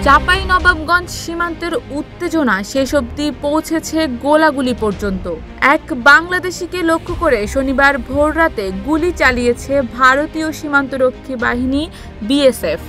চাঁপাইনবাবগঞ্জ সীমান্তের উত্তেজনা শেষ অবধি পৌঁছেছে গোলাগুলি পর্যন্ত। এক বাংলাদেশিকে লক্ষ্য করে শনিবার ভোররাতে গুলি চালিয়েছে ভারতীয় সীমান্তরক্ষী বাহিনী বিএসএফ।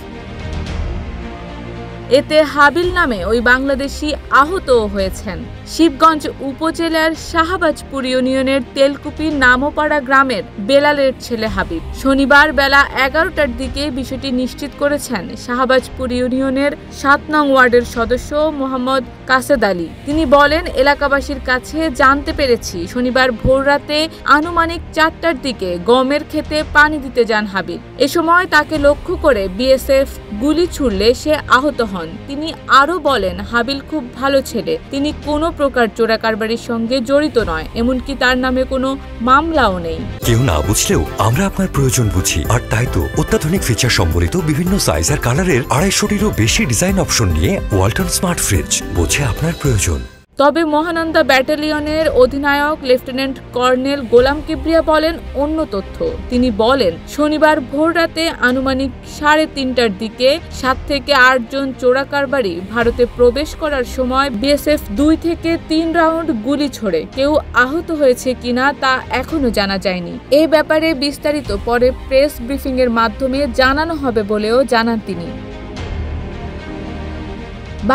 এতে হাবিল নামে ওই বাংলাদেশি আহত হয়েছেন। শিবগঞ্জ উপজেলার শাহবাজপুর ইউনিয়নের তেলকুপি নামপাড়া গ্রামের বেলালের ছেলে হাবিব। শনিবার বেলা 11টার দিকে বিষয়টি নিশ্চিত করেছেন শাহবাজপুর ইউনিয়নের 7 নং ওয়ার্ডের সদস্য মোহাম্মদ কাসেদ আলী। তিনি বলেন, এলাকাবাসীর কাছে জানতে পেরেছি শনিবার ভোররাতে আনুমানিক 4টার দিকে গমের ক্ষেতে পানি দিতে যান হাবিব। এ সময় তাকে লক্ষ্য করে বিএসএফ গুলি ছুড়লে সে আহত হন। তিনি আরো বলেন, হাবিল খুব ভালো ছেলে, তিনি কোনো প্রকার চোরাকারবারির সঙ্গে জড়িত নয়, এমনকি তার নামে কোনো মামলাও নেই। কেউ না বুঝলেও আমরা আপনার প্রয়োজন বুঝি, আর তাই তো অত্যাধুনিক ফিচার সম্বলিত বিভিন্ন সাইজ আর কালারের 250-টিরও বেশি ডিজাইন অপশন নিয়ে ওয়ালটন স্মার্ট ফ্রিজ বোঝে আপনার প্রয়োজন। তবে মহানন্দা ব্যাটালিয়নের অধিনায়ক লেফটেন্যান্ট কর্নেল গোলাম কিবরিয়া বলেন অন্য তথ্য। তিনি বলেন, শনিবার ভোররাতে আনুমানিক 3:30টার দিকে 7 থেকে 8 জন চোরাকারবারি ভারতে প্রবেশ করার সময় বিএসএফ 2 থেকে 3 রাউন্ড গুলি ছোড়ে। কেউ আহত হয়েছে কিনা তা এখনো জানা যায়নি। এ ব্যাপারে বিস্তারিত পরে প্রেস ব্রিফিংয়ের মাধ্যমে জানানো হবে বলেও জানান তিনি।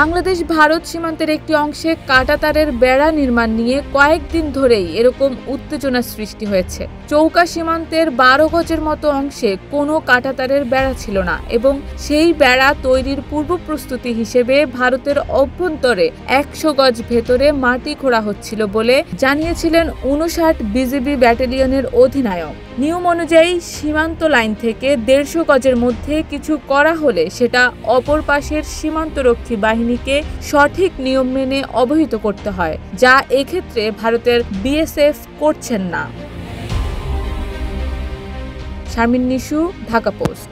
বাংলাদেশ ভারত সীমান্তের একটি অংশে কাঁটাতারের বেড়া নির্মাণ নিয়ে কয়েকদিন ধরেই এরকম উত্তেজনা সৃষ্টি হয়েছে। চৌকা সীমান্তের 12 গজের মতো অংশে কোনো কাঁটাতারের বেড়া ছিল না এবং সেই বেড়া তৈরির পূর্ব প্রস্তুতি হিসেবে ভারতের অভ্যন্তরে 100 গজ ভেতরে মাটি খোঁড়া হচ্ছিল বলে জানিয়েছিলেন 59 বিজিবি ব্যাটালিয়নের অধিনায়ক। নিয়ম অনুযায়ী সীমান্ত লাইন থেকে 150 গজের মধ্যে কিছু করা হলে সেটা অপর পাশের সীমান্তরক্ষী বাহিনীকে সঠিক নিয়ম মেনে অবহিত করতে হয়, যা এক্ষেত্রে ভারতের বিএসএফ করছেন না। শারমিন নিশু, ঢাকা পোস্ট।